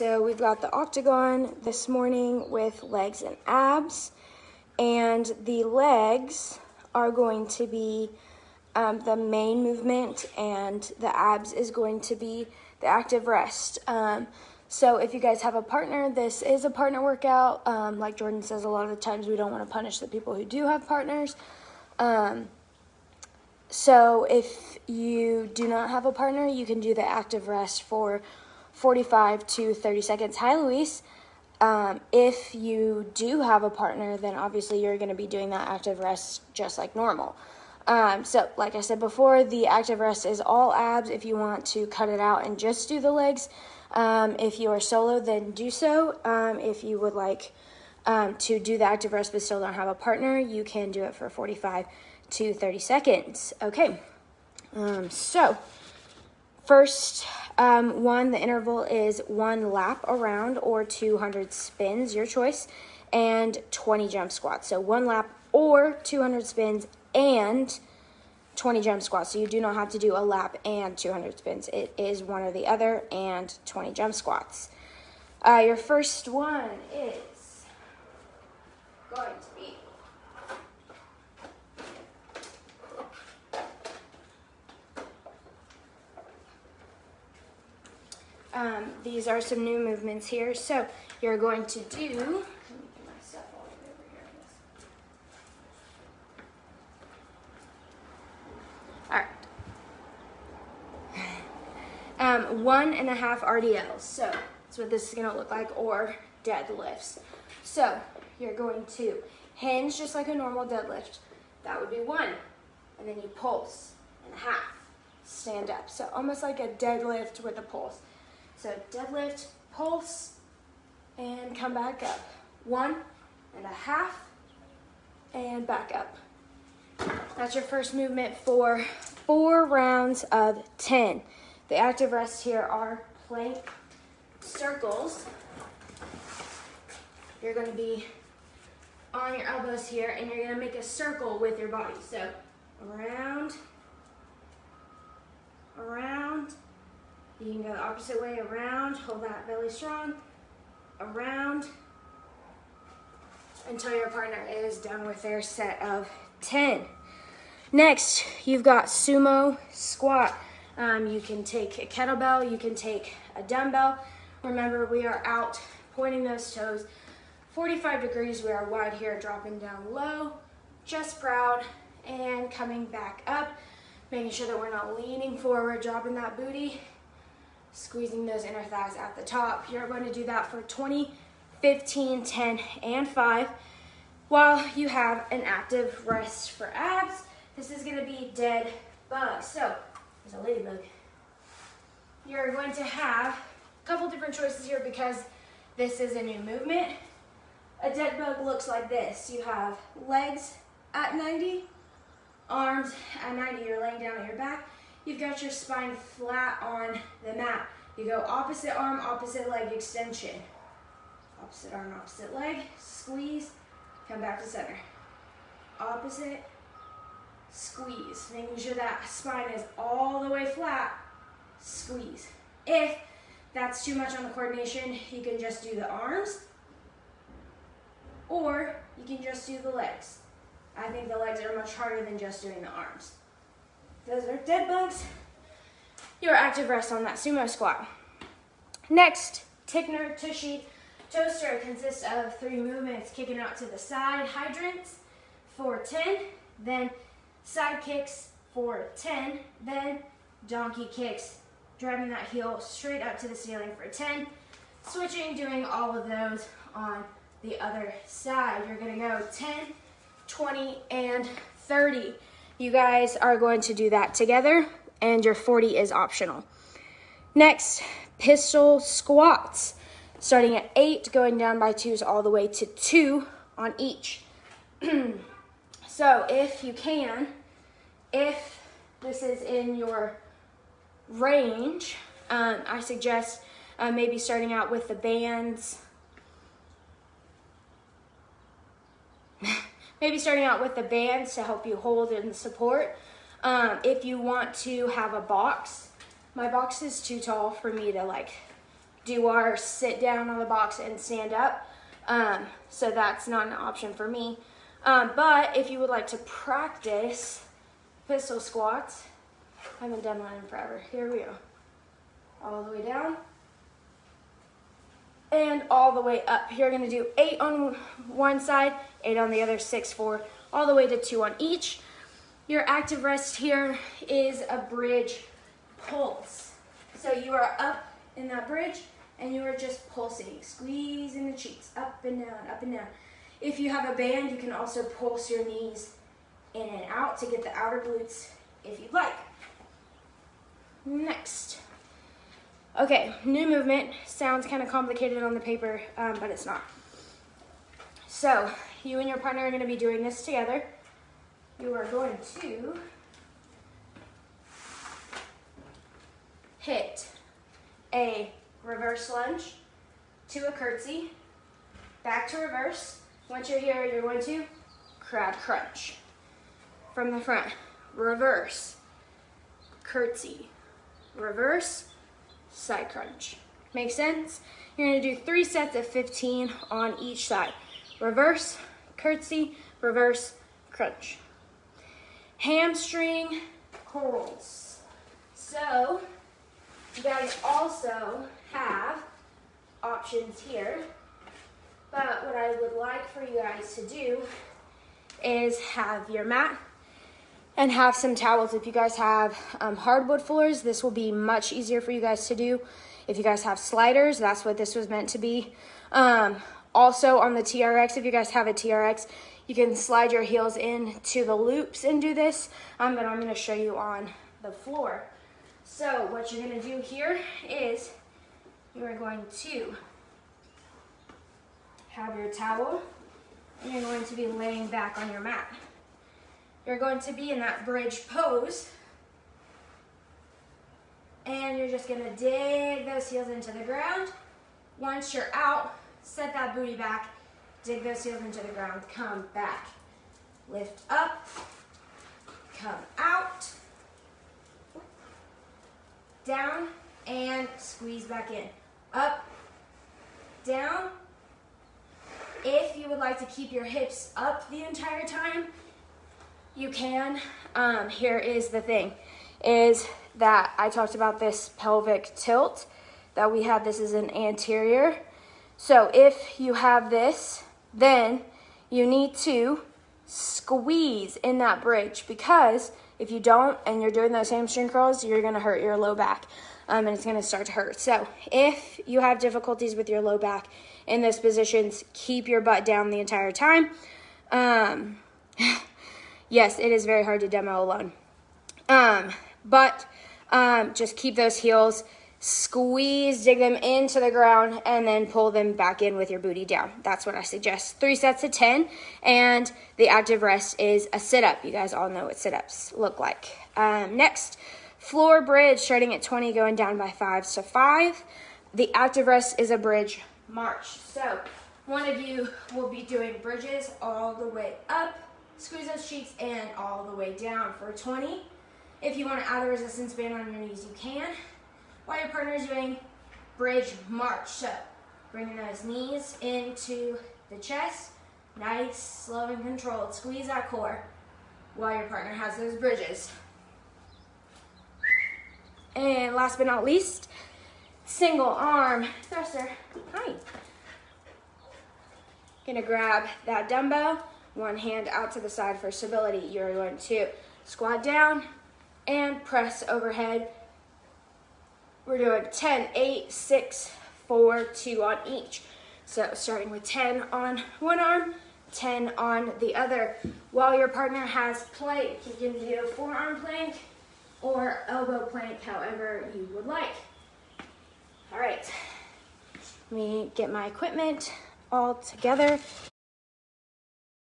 So we've got the Octagon this morning with legs and abs, and the legs are going to be the main movement, and the abs is going to be the active rest. So if you guys have a partner, this is a partner workout. Like Jordan says, a lot of the times we don't want to punish the people who do have partners. So if you do not have a partner, you can do the active rest for 45 to 30 seconds. Hi, Luis. If you do have a partner, then obviously you're going to be doing that active rest just like normal. So like I said before, the active rest is all abs. If you want to cut it out and just do the legs, if you are solo, then do so. If you would like to do the active rest but still don't have a partner, you can do it for 45 to 30 seconds. Okay, so first one, the interval is 1 lap around or 200 spins, your choice, and 20 jump squats. So 1 lap or 200 spins and 20 jump squats. So you do not have to do a lap and 200 spins. It is one or the other, and 20 jump squats. Your first one is going to be these are some new movements here. So you're going to do, let me get my stuff all the way over here. All right. 1.5 RDLs. So that's what this is going to look like, or deadlifts. So you're going to hinge just like a normal deadlift. That would be 1. And then you pulse and a half. Stand up. So almost like a deadlift with a pulse. So deadlift, pulse, and come back up. 1.5, and back up. That's your first movement for 4 rounds of 10. The active rests here are plank circles. You're going to be on your elbows here, and you're going to make a circle with your body. So around, around. You can go the opposite way, around, hold that belly strong, around, until your partner is done with their set of 10. Next, you've got sumo squat. You can take a kettlebell, you can take a dumbbell. Remember, we are out pointing those toes 45 degrees. We are wide here, dropping down low, chest proud, and coming back up, making sure that we're not leaning forward, dropping that booty, squeezing those inner thighs at the top. You're going to do that for 20, 15, 10, and 5 while you have an active rest for abs. This is going to be dead bug. So there's a ladybug. You're going to have a couple different choices here because this is a new movement. A dead bug looks like this. You have legs at 90, arms at 90. You're laying down on your back. You've got your spine flat on the mat. You go opposite arm, opposite leg extension. Opposite arm, opposite leg, squeeze, come back to center. Opposite, squeeze. Making sure that spine is all the way flat, squeeze. If that's too much on the coordination, you can just do the arms, or you can just do the legs. I think the legs are much harder than just doing the arms. Those are dead bugs. Your active rest on that sumo squat. Next, Tickner Tushy Toaster consists of 3 movements: kicking out to the side, hydrants for 10, then side kicks for 10, then donkey kicks, driving that heel straight up to the ceiling for 10, switching, doing all of those on the other side. You're going to go 10, 20, and 30. You guys are going to do that together, and your 40 is optional. Next, pistol squats. Starting at 8, going down by 2s all the way to 2 on each. So if you can, if this is in your range, I suggest maybe starting out with the bands. Maybe starting out with the bands to help you hold and support. If you want to have a box, my box is too tall for me to like do our sit down on the box and stand up. So that's not an option for me. But if you would like to practice pistol squats, I haven't done one in forever. Here we go. All the way down and all the way up. You're gonna do 8 on one side, 8 on the other, 6, 4, all the way to 2 on each. Your active rest here is a bridge pulse. So you are up in that bridge and you are just pulsing, squeezing the cheeks up and down, up and down. If you have a band, you can also pulse your knees in and out to get the outer glutes if you'd like. Next. Okay, new movement. Sounds kind of complicated on the paper, but it's not. So, you and your partner are going to be doing this together. You are going to hit a reverse lunge to a curtsy, back to reverse. Once you're here, you're going to crab crunch. From the front, reverse, curtsy, reverse, side crunch. Make sense? You're going to do 3 sets of 15 on each side. Reverse, curtsy, reverse, crunch. Hamstring curls. So, you guys also have options here. But what I would like for you guys to do is have your mat and have some towels. If you guys have hardwood floors, this will be much easier for you guys to do. If you guys have sliders, that's what this was meant to be. Also on the TRX, if you guys have a TRX, you can slide your heels into the loops and do this, but I'm gonna show you on the floor. So what you're gonna do here is you are going to have your towel and you're going to be laying back on your mat. You're going to be in that bridge pose and you're just gonna dig those heels into the ground. Once you're out, set that booty back, dig those heels into the ground, come back. Lift up, come out, down, and squeeze back in. Up, down. If you would like to keep your hips up the entire time, you can. Here is the thing, is that I talked about this pelvic tilt that we have. This is an anterior. So if you have this, then you need to squeeze in that bridge, because if you don't and you're doing those hamstring curls, you're gonna hurt your low back and it's gonna start to hurt. So if you have difficulties with your low back in those positions, keep your butt down the entire time. Yes, it is very hard to demo alone. But just keep those heels, squeeze, dig them into the ground, and then pull them back in with your booty down. That's what I suggest. 3 sets of 10, and the active rest is a sit-up. You guys all know what sit-ups look like. Next, floor bridge, starting at 20, going down by 5s to 5. The active rest is a bridge march. So one of you will be doing bridges all the way up, squeeze those cheeks, and all the way down for 20. If you want to add a resistance band on your knees, you can. While your partner is doing bridge march. So bringing those knees into the chest, nice, slow and controlled. Squeeze that core while your partner has those bridges. And last but not least, single arm thruster. Hi. Gonna grab that dumbbell, one hand out to the side for stability. You're going to squat down and press overhead. We're doing 10, 8, 6, 4, 2 on each. So starting with 10 on one arm, 10 on the other. While your partner has plank, you can do forearm plank or elbow plank, however you would like. All right, let me get my equipment all together